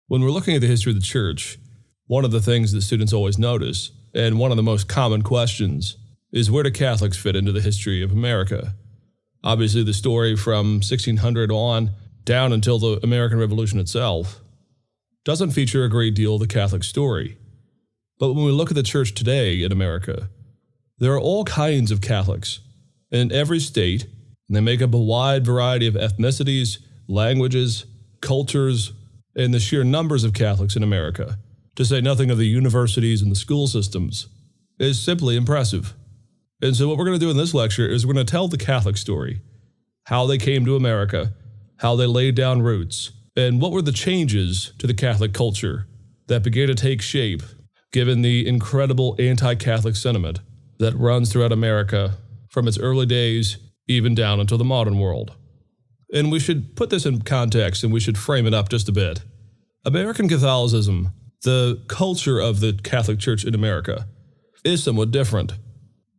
When we're looking at the history of the church, one of the things that students always notice, and one of the most common questions, is where do Catholics fit into the history of America? Obviously, the story from 1600 on down until the American Revolution itself doesn't feature a great deal of the Catholic story. But when we look at the church today in America, there are all kinds of Catholics in every state, and they make up a wide variety of ethnicities, languages, cultures, and the sheer numbers of Catholics in America, to say nothing of the universities and the school systems, is simply impressive. And so what we're going to do in this lecture is we're going to tell the Catholic story, how they came to America, how they laid down roots, and what were the changes to the Catholic culture that began to take shape given the incredible anti-Catholic sentiment that runs throughout America from its early days even down into the modern world. And we should put this in context and we should frame it up just a bit. American Catholicism, the culture of the Catholic Church in America, is somewhat different.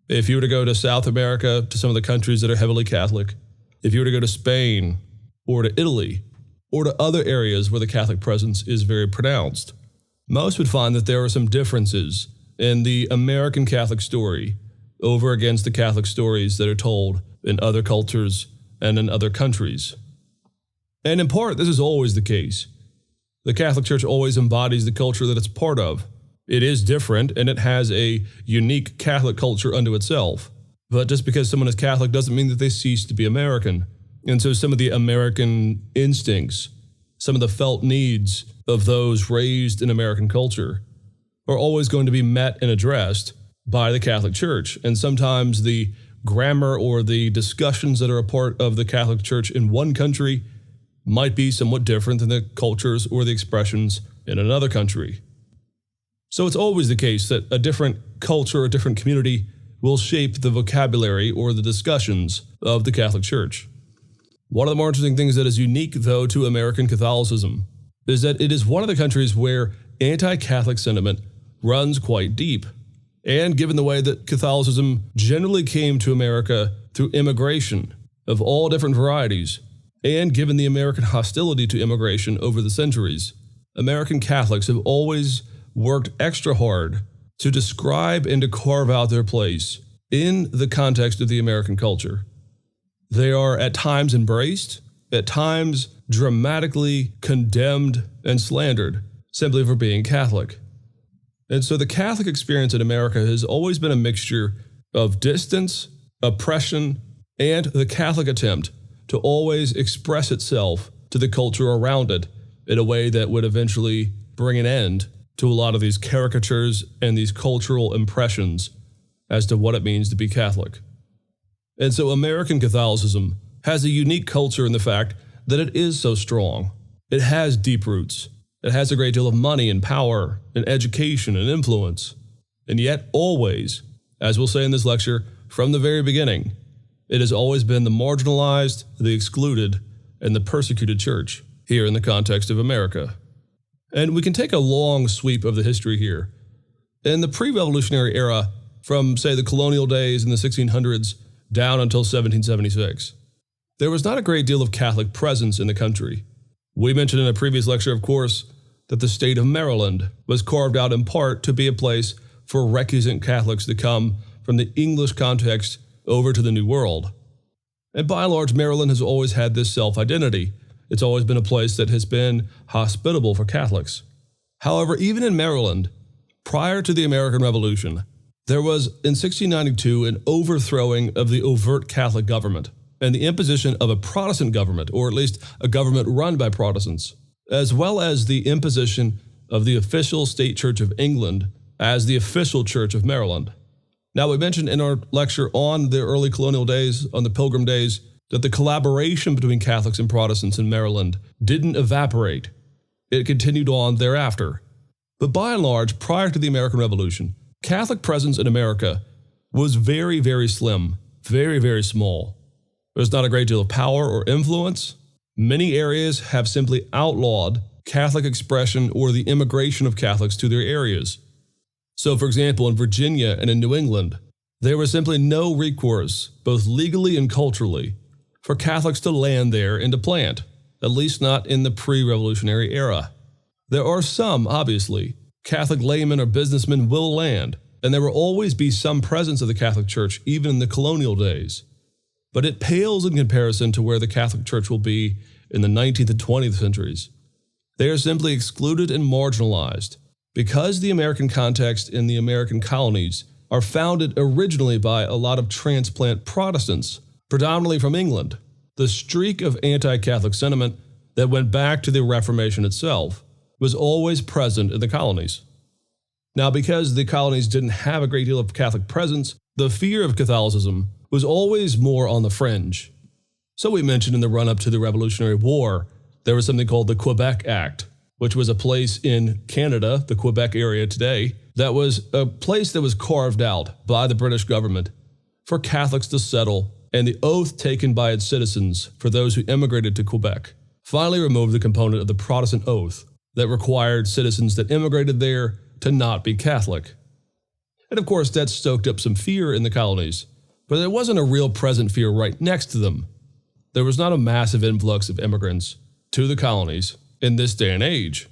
If you were to go to South America, to some of the countries that are heavily Catholic, if you were to go to Spain or to Italy or to other areas where the Catholic presence is very pronounced, most would find that there are some differences in the American Catholic story over against the Catholic stories that are told in other cultures and in other countries. And in part, this is always the case. The Catholic Church always embodies the culture that it's part of. It is different, and it has a unique Catholic culture unto itself. But just because someone is Catholic doesn't mean that they cease to be American. And so some of the American instincts, some of the felt needs of those raised in American culture are always going to be met and addressed by the Catholic Church. And sometimes the grammar or the discussions that are a part of the Catholic Church in one country might be somewhat different than the cultures or the expressions in another country. So it's always the case that a different culture, a different community will shape the vocabulary or the discussions of the Catholic Church. One of the more interesting things that is unique, though, to American Catholicism is that it is one of the countries where anti-Catholic sentiment runs quite deep. And given the way that Catholicism generally came to America through immigration of all different varieties, and given the American hostility to immigration over the centuries, American Catholics have always worked extra hard to describe and to carve out their place in the context of the American culture. They are at times embraced, at times dramatically condemned and slandered simply for being Catholic. And so the Catholic experience in America has always been a mixture of distance, oppression, and the Catholic attempt to always express itself to the culture around it in a way that would eventually bring an end to a lot of these caricatures and these cultural impressions as to what it means to be Catholic. And so American Catholicism has a unique culture in the fact that it is so strong. It has deep roots. It has a great deal of money and power and education and influence. And yet always, as we'll say in this lecture, from the very beginning, it has always been the marginalized, the excluded, and the persecuted church here in the context of America. And we can take a long sweep of the history here. In the pre-revolutionary era, from, say, the colonial days in the 1600s down until 1776, there was not a great deal of Catholic presence in the country. We mentioned in a previous lecture, of course, that the state of Maryland was carved out in part to be a place for recusant Catholics to come from the English context over to the New World. And by and large, Maryland has always had this self-identity. It's always been a place that has been hospitable for Catholics. However, even in Maryland, prior to the American Revolution, there was, in 1692, an overthrowing of the overt Catholic government and the imposition of a Protestant government, or at least a government run by Protestants, as well as the imposition of the official State Church of England as the official Church of Maryland. Now, we mentioned in our lecture on the early colonial days, on the Pilgrim days, that the collaboration between Catholics and Protestants in Maryland didn't evaporate. It continued on thereafter. But by and large, prior to the American Revolution, Catholic presence in America was very, very slim, very, very small. There's not a great deal of power or influence. Many areas have simply outlawed Catholic expression or the immigration of Catholics to their areas. So, for example, in Virginia and in New England, there was simply no recourse, both legally and culturally, for Catholics to land there and to plant, at least not in the pre-revolutionary era. There are some, obviously. Catholic laymen or businessmen will land, and there will always be some presence of the Catholic Church even in the colonial days. But it pales in comparison to where the Catholic Church will be in the 19th and 20th centuries. They are simply excluded and marginalized because the American context in the American colonies are founded originally by a lot of transplant Protestants, predominantly from England. The streak of anti-Catholic sentiment that went back to the Reformation itself was always present in the colonies. Now, because the colonies didn't have a great deal of Catholic presence, the fear of Catholicism was always more on the fringe. So we mentioned in the run-up to the Revolutionary War, there was something called the Quebec Act, which was a place in Canada, the Quebec area today, that was a place that was carved out by the British government for Catholics to settle, and the oath taken by its citizens for those who immigrated to Quebec finally removed the component of the Protestant oath that required citizens that immigrated there to not be Catholic. And of course, that stoked up some fear in the colonies, but there wasn't a real present fear right next to them. There was not a massive influx of immigrants to the colonies in this day and age.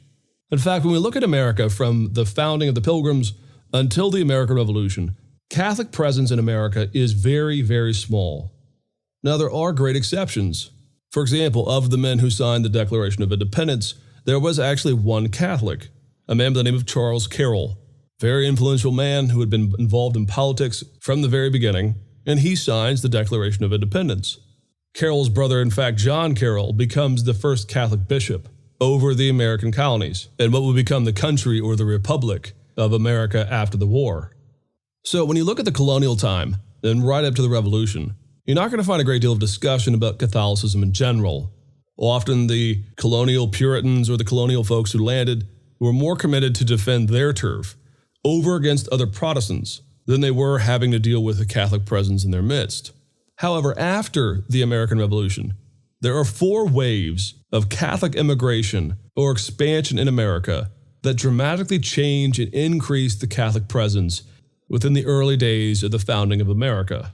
In fact, when we look at America from the founding of the Pilgrims until the American Revolution, Catholic presence in America is very, very small. Now, there are great exceptions. For example, of the men who signed the Declaration of Independence, there was actually one Catholic, a man by the name of Charles Carroll, very influential man who had been involved in politics from the very beginning, and he signs the Declaration of Independence. Carroll's brother, in fact, John Carroll, becomes the first Catholic bishop over the American colonies and what would become the country or the Republic of America after the war. So when you look at the colonial time and right up to the Revolution, you're not going to find a great deal of discussion about Catholicism in general. Often the colonial Puritans or the colonial folks who landed were more committed to defend their turf over against other Protestants than they were having to deal with a Catholic presence in their midst. However, after the American Revolution, there are 4 waves of Catholic immigration or expansion in America that dramatically change and increase the Catholic presence within the early days of the founding of America.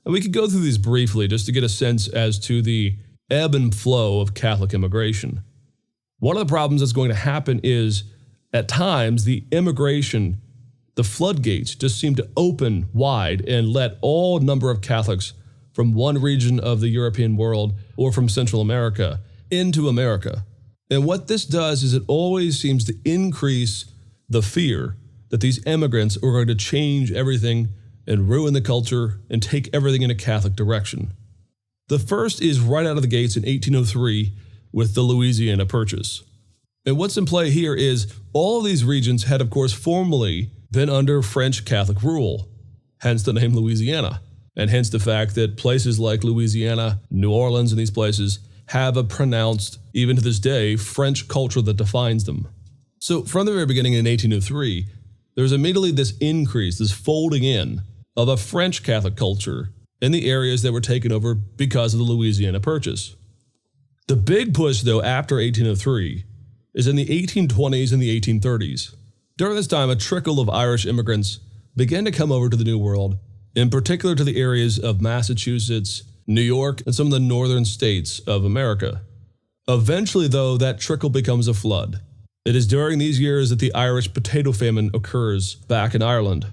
And we could go through these briefly just to get a sense as to the ebb and flow of Catholic immigration. One of the problems that's going to happen is, at times, the immigration, the floodgates just seem to open wide and let all number of Catholics from one region of the European world or from Central America into America. And what this does is it always seems to increase the fear that these immigrants are going to change everything and ruin the culture and take everything in a Catholic direction. The first is right out of the gates in 1803 with the Louisiana Purchase. And what's in play here is all of these regions had, of course, formerly been under French Catholic rule, hence the name Louisiana, and hence the fact that places like Louisiana, New Orleans, and these places have a pronounced, even to this day, French culture that defines them. So from the very beginning in 1803, there's immediately this increase, this folding in of a French Catholic culture in the areas that were taken over because of the Louisiana Purchase. The big push, though, after 1803 is in the 1820s and the 1830s. During this time, a trickle of Irish immigrants began to come over to the New World, in particular to the areas of Massachusetts, New York, and some of the northern states of America. Eventually, though, that trickle becomes a flood. It is during these years that the Irish potato famine occurs back in Ireland.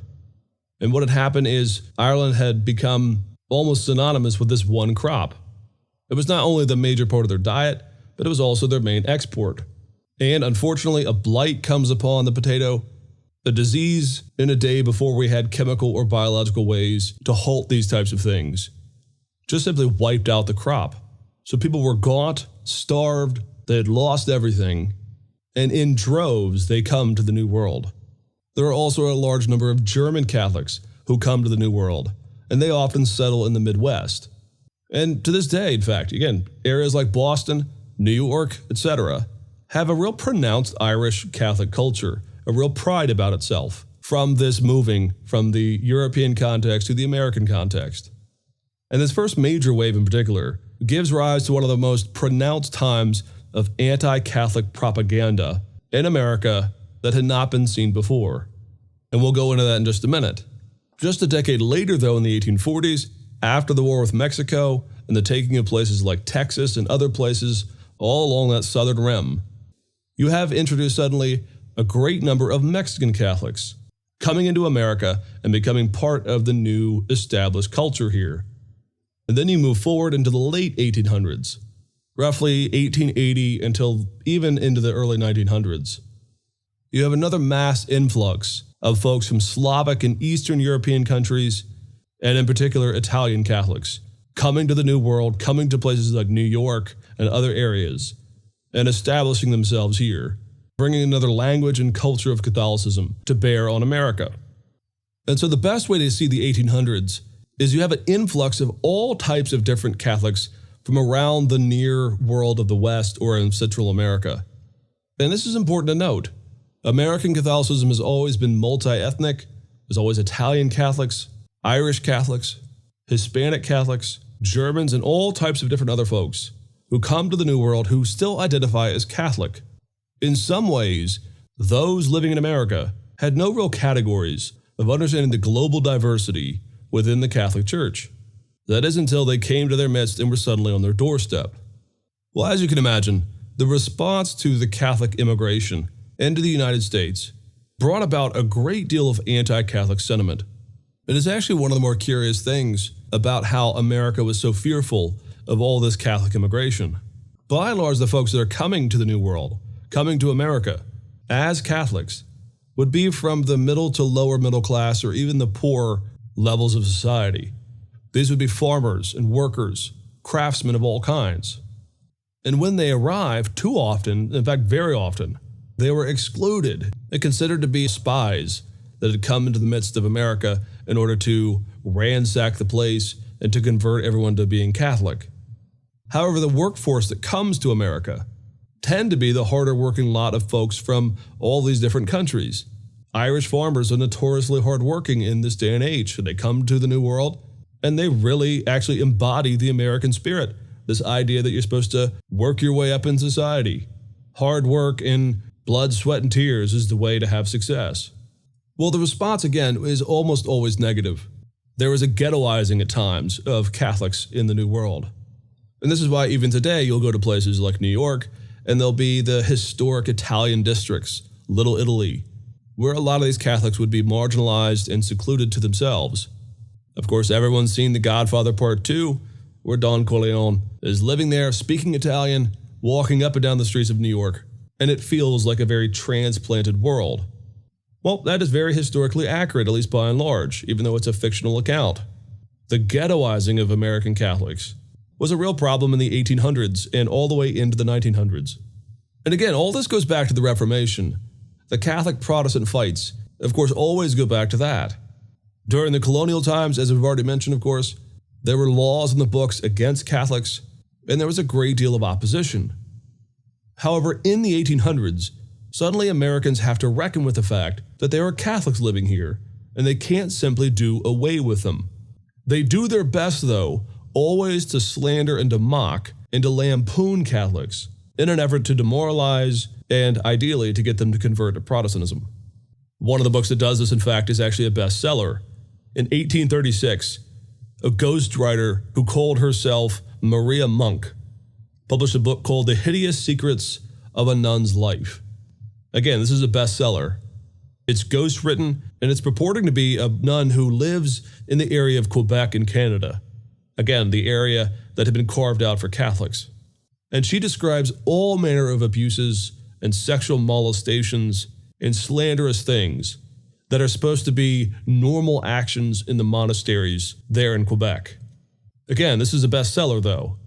And what had happened is Ireland had become almost synonymous with this one crop. It was not only the major part of their diet, but it was also their main export. And unfortunately, a blight comes upon the potato, a disease in a day before we had chemical or biological ways to halt these types of things. Just simply wiped out the crop. So people were gaunt, starved, they had lost everything, and in droves they come to the New World. There are also a large number of German Catholics who come to the New World, and they often settle in the Midwest. And to this day, in fact, again, areas like Boston, New York, etc., have a real pronounced Irish Catholic culture, a real pride about itself from this moving from the European context to the American context. And this first major wave in particular gives rise to one of the most pronounced times of anti-Catholic propaganda in America that had not been seen before. And we'll go into that in just a minute. Just a decade later, though, in the 1840s, after the war with Mexico and the taking of places like Texas and other places all along that southern rim, You have introduced suddenly a great number of Mexican Catholics coming into America and becoming part of the new established culture here. And then you move forward into the late 1800s, roughly 1880 until even into the early 1900s. You have another mass influx of folks from Slavic and Eastern European countries, and in particular Italian Catholics, coming to the New World, coming to places like New York and other areas, and establishing themselves here, bringing another language and culture of Catholicism to bear on America. And so the best way to see the 1800s is you have an influx of all types of different Catholics from around the near world of the West or in Central America. And this is important to note. American Catholicism has always been multi-ethnic. There's always Italian Catholics, Irish Catholics, Hispanic Catholics, Germans, and all types of different other folks who come to the New World who still identify as Catholic. In some ways, those living in America had no real categories of understanding the global diversity within the Catholic Church. That is until they came to their midst and were suddenly on their doorstep. Well, as you can imagine, the response to the Catholic immigration into the United States brought about a great deal of anti-Catholic sentiment. It is actually one of the more curious things about how America was so fearful of all this Catholic immigration. By and large, the folks that are coming to the New World, coming to America as Catholics, would be from the middle to lower middle class or even the poor levels of society. These would be farmers and workers, craftsmen of all kinds. And when they arrived, too often, in fact very often, they were excluded and considered to be spies that had come into the midst of America in order to ransack the place and to convert everyone to being Catholic. However, the workforce that comes to America tend to be the harder working lot of folks from all these different countries. Irish farmers are notoriously hardworking in this day and age. They come to the New World and they really actually embody the American spirit. This idea that you're supposed to work your way up in society. Hard work and blood, sweat, and tears is the way to have success. Well, the response, again, is almost always negative. There is a ghettoizing at times of Catholics in the New World. And this is why even today you'll go to places like New York and there'll be the historic Italian districts, Little Italy, where a lot of these Catholics would be marginalized and secluded to themselves. Of course, everyone's seen The Godfather Part 2, where Don Corleone is living there, speaking Italian, walking up and down the streets of New York, and it feels like a very transplanted world. Well, that is very historically accurate, at least by and large, even though it's a fictional account. The ghettoizing of American Catholics was a real problem in the 1800s and all the way into the 1900s. And again, all this goes back to the Reformation. The Catholic-Protestant fights, of course, always go back to that. During the colonial times, as we've already mentioned, of course, there were laws in the books against Catholics, and there was a great deal of opposition. However, in the 1800s, suddenly Americans have to reckon with the fact that there are Catholics living here, and they can't simply do away with them. They do their best, though, always to slander and to mock and to lampoon Catholics in an effort to demoralize and ideally to get them to convert to Protestantism. One of the books that does this, in fact, is actually a bestseller. In 1836, a ghostwriter who called herself Maria Monk published a book called The Hideous Secrets of a Nun's Life. Again, this is a bestseller. It's ghost-written, and it's purporting to be a nun who lives in the area of Quebec in Canada. Again, the area that had been carved out for Catholics. And she describes all manner of abuses and sexual molestations and slanderous things that are supposed to be normal actions in the monasteries there in Quebec. Again, this is a bestseller, though.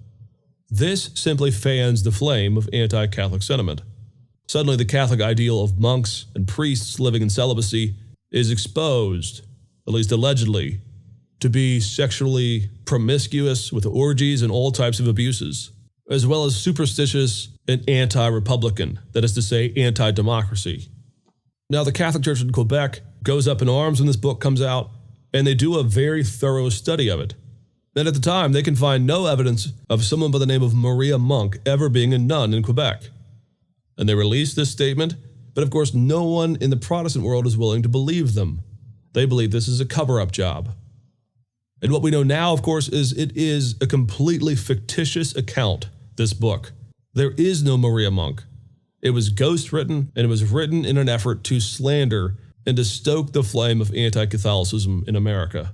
This simply fans the flame of anti-Catholic sentiment. Suddenly, the Catholic ideal of monks and priests living in celibacy is exposed, at least allegedly, to be sexually promiscuous with orgies and all types of abuses, as well as superstitious and anti-republican, that is to say, anti-democracy. Now, the Catholic Church in Quebec goes up in arms when this book comes out, and they do a very thorough study of it. And at the time, they can find no evidence of someone by the name of Maria Monk ever being a nun in Quebec. And they release this statement, but of course no one in the Protestant world is willing to believe them. They believe this is a cover-up job. And what we know now, of course, is it is a completely fictitious account, this book. There is no Maria Monk. It was ghost-written, and it was written in an effort to slander and to stoke the flame of anti-Catholicism in America.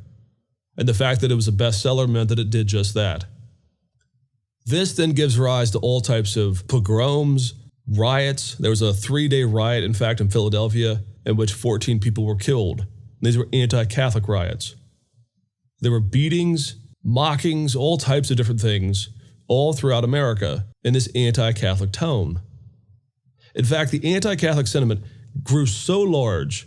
And the fact that it was a bestseller meant that it did just that. This then gives rise to all types of pogroms, riots. There was a 3-day riot, in fact, in Philadelphia, in which 14 people were killed. These were anti-Catholic riots. There were beatings, mockings, all types of different things, all throughout America in this anti-Catholic tone. In fact, the anti-Catholic sentiment grew so large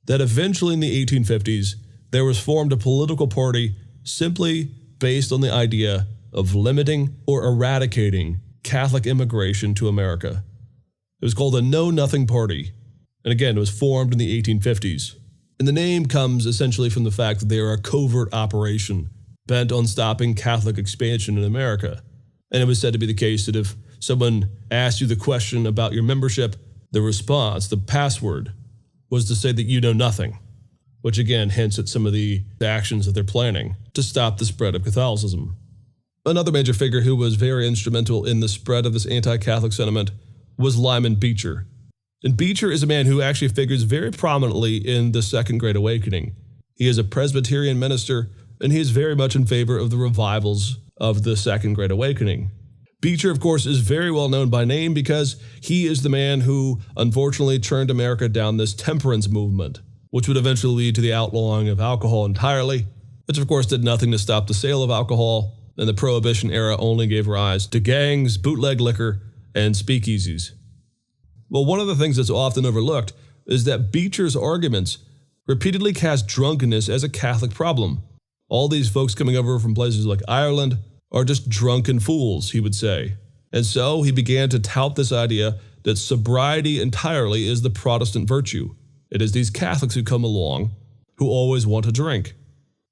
that eventually in the 1850s, there was formed a political party simply based on the idea of limiting or eradicating Catholic immigration to America. It was called the Know Nothing Party, and again, it was formed in the 1850s. And the name comes essentially from the fact that they are a covert operation bent on stopping Catholic expansion in America. And it was said to be the case that if someone asked you the question about your membership, the response, the password, was to say that you know nothing, which again hints at some of the actions that they're planning to stop the spread of Catholicism. Another major figure who was very instrumental in the spread of this anti-Catholic sentiment was Lyman Beecher. And Beecher is a man who actually figures very prominently in the Second Great Awakening. He is a Presbyterian minister, and he is very much in favor of the revivals of the Second Great Awakening. Beecher, of course, is very well known by name because he is the man who unfortunately turned America down this temperance movement, which would eventually lead to the outlawing of alcohol entirely, which of course did nothing to stop the sale of alcohol, and the Prohibition era only gave rise to gangs, bootleg liquor, and speakeasies. Well, one of the things that's often overlooked is that Beecher's arguments repeatedly cast drunkenness as a Catholic problem. All these folks coming over from places like Ireland are just drunken fools, he would say. And so he began to tout this idea that sobriety entirely is the Protestant virtue. It is these Catholics who come along who always want to drink.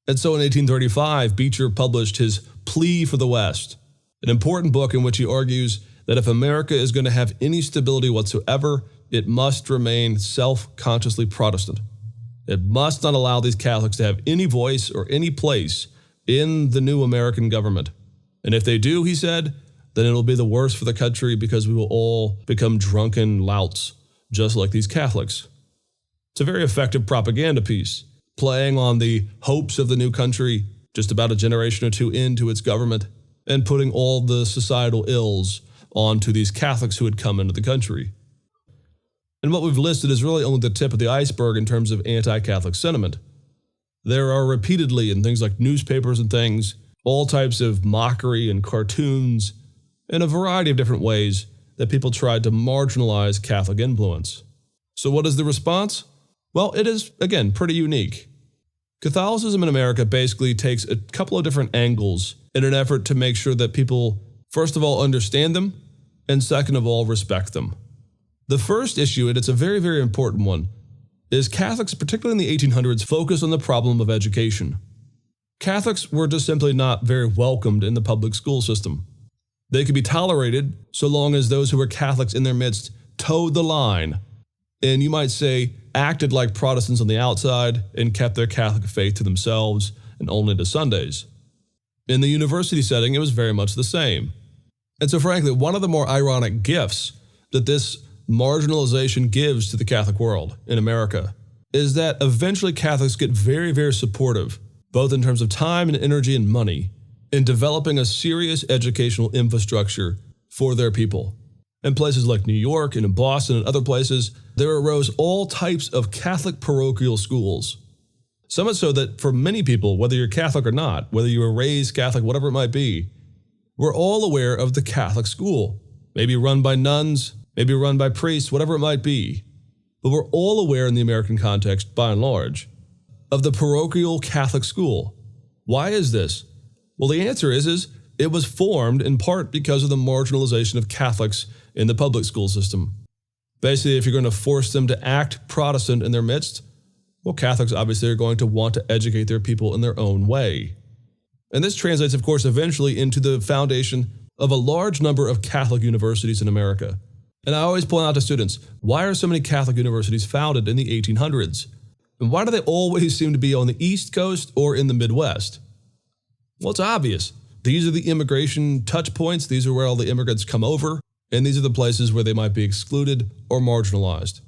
And so in 1835, Beecher published his Plea for the West, an important book in which he argues that if America is going to have any stability whatsoever, it must remain self-consciously Protestant. It must not allow these Catholics to have any voice or any place in the new American government. And if they do, he said, then it'll be the worst for the country because we will all become drunken louts, just like these Catholics. It's a very effective propaganda piece, playing on the hopes of the new country just about a generation or two into its government, and putting all the societal ills onto these Catholics who had come into the country. And what we've listed is really only the tip of the iceberg in terms of anti-Catholic sentiment. There are repeatedly, in things like newspapers and things, all types of mockery and cartoons, in a variety of different ways that people tried to marginalize Catholic influence. So what is the response? Well, it is, again, pretty unique. Catholicism in America basically takes a couple of different angles in an effort to make sure that people, first of all, understand them, and second of all, respect them. The first issue, and it's a very, very important one, is Catholics, particularly in the 1800s, focus on the problem of education. Catholics were just simply not very welcomed in the public school system. They could be tolerated so long as those who were Catholics in their midst towed the line, and you might say acted like Protestants on the outside and kept their Catholic faith to themselves and only to Sundays. In the university setting, it was very much the same. And so frankly, one of the more ironic gifts that this marginalization gives to the Catholic world in America is that eventually Catholics get very, very supportive, both in terms of time and energy and money, in developing a serious educational infrastructure for their people. In places like New York and in Boston and other places, there arose all types of Catholic parochial schools. So much so that for many people, whether you're Catholic or not, whether you were raised Catholic, whatever it might be, we're all aware of the Catholic school, maybe run by nuns, maybe run by priests, whatever it might be. But we're all aware in the American context, by and large, of the parochial Catholic school. Why is this? Well, the answer is it was formed in part because of the marginalization of Catholics in the public school system. Basically, if you're going to force them to act Protestant in their midst, well, Catholics obviously are going to want to educate their people in their own way. And this translates, of course, eventually into the foundation of a large number of Catholic universities in America. And I always point out to students, why are so many Catholic universities founded in the 1800s? And why do they always seem to be on the East Coast or in the Midwest? Well, it's obvious. These are the immigration touch points. These are where all the immigrants come over. and these are the places where they might be excluded or marginalized.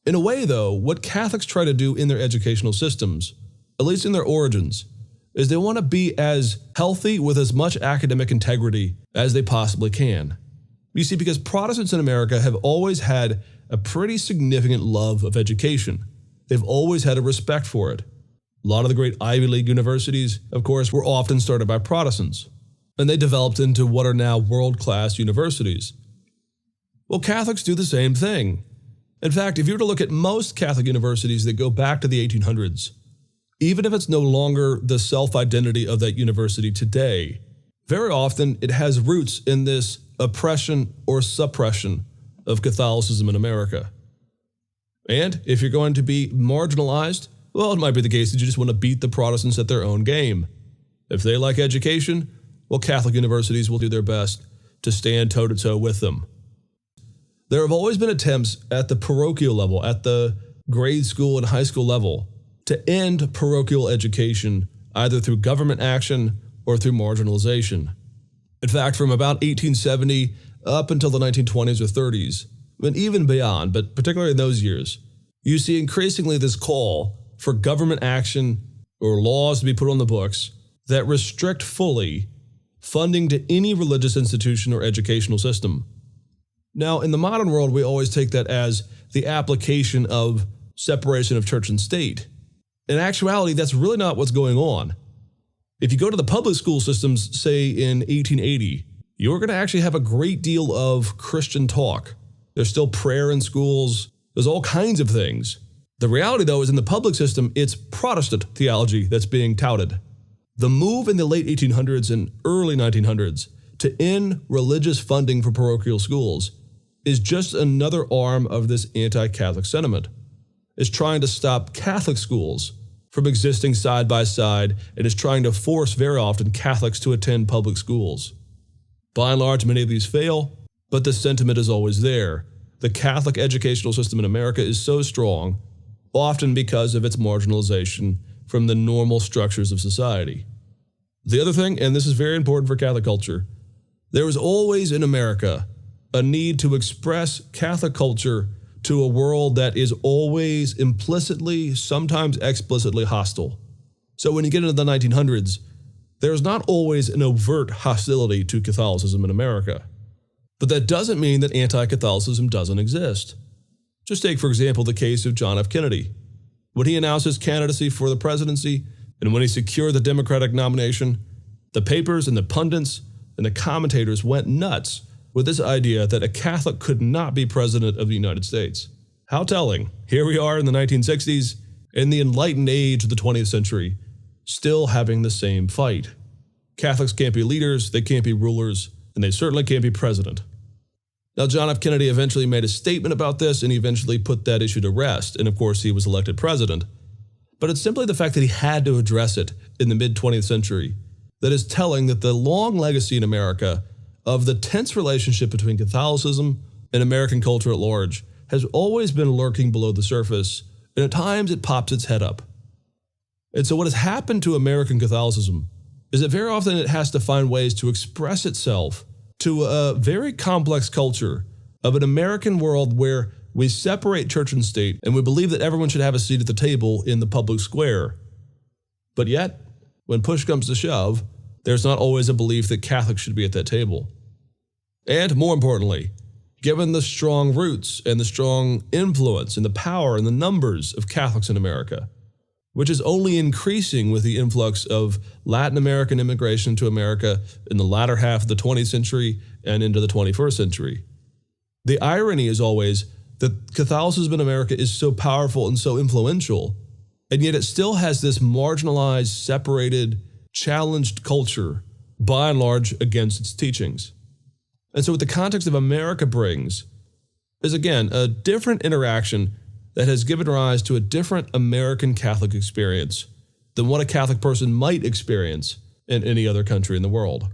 In a way, though, what Catholics try to do in their educational systems, at least in their origins, is they want to be as healthy with as much academic integrity as they possibly can. You see, because Protestants in America have always had a pretty significant love of education. They've always had a respect for it. A lot of the great Ivy League universities, of course, were often started by Protestants, and they developed into what are now world-class universities. Well, Catholics do the same thing. In fact, if you were to look at most Catholic universities that go back to the 1800s, even if it's no longer the self-identity of that university today, very often it has roots in this oppression or suppression of Catholicism in America. And if you're going to be marginalized, well, it might be the case that you just want to beat the Protestants at their own game. If they like education, well, Catholic universities will do their best to stand toe-to-toe with them. There have always been attempts at the parochial level, at the grade school and high school level, to end parochial education either through government action or through marginalization. In fact, from about 1870 up until the 1920s or 30s, and even beyond, but particularly in those years, you see increasingly this call for government action or laws to be put on the books that restrict fully funding to any religious institution or educational system. Now, in the modern world, we always take that as the application of separation of church and state. In actuality, that's really not what's going on. If you go to the public school systems, say in 1880, you're going to actually have a great deal of Christian talk. There's still prayer in schools. There's all kinds of things. The reality, though, is in the public system, it's Protestant theology that's being touted. The move in the late 1800s and early 1900s to end religious funding for parochial schools is just another arm of this anti-Catholic sentiment. It's trying to stop Catholic schools from existing side by side and is trying to force very often Catholics to attend public schools. By and large, many of these fail, but the sentiment is always there. The Catholic educational system in America is so strong, often because of its marginalization from the normal structures of society. The other thing, and this is very important for Catholic culture, there was always in America a need to express Catholic culture to a world that is always implicitly, sometimes explicitly hostile. So when you get into the 1900s, there's not always an overt hostility to Catholicism in America. But that doesn't mean that anti-Catholicism doesn't exist. Just take, for example, the case of John F. Kennedy. When he announced his candidacy for the presidency, and when he secured the Democratic nomination, the papers and the pundits and the commentators went nuts with this idea that a Catholic could not be president of the United States. How telling. Here we are in the 1960s, in the enlightened age of the 20th century, still having the same fight. Catholics can't be leaders, they can't be rulers, and they certainly can't be president. Now, John F. Kennedy eventually made a statement about this, and he eventually put that issue to rest, and of course he was elected president. But it's simply the fact that he had to address it in the mid-20th century that is telling that the long legacy in America of the tense relationship between Catholicism and American culture at large has always been lurking below the surface, and at times it pops its head up. And so what has happened to American Catholicism is that very often it has to find ways to express itself to a very complex culture of an American world where we separate church and state, and we believe that everyone should have a seat at the table in the public square. But yet, when push comes to shove, there's not always a belief that Catholics should be at that table. And more importantly, given the strong roots and the strong influence and the power and the numbers of Catholics in America, which is only increasing with the influx of Latin American immigration to America in the latter half of the 20th century and into the 21st century. The irony is always that Catholicism in America is so powerful and so influential, and yet it still has this marginalized, separated, challenged culture, by and large, against its teachings. And so what the context of America brings is, again, a different interaction that has given rise to a different American Catholic experience than what a Catholic person might experience in any other country in the world.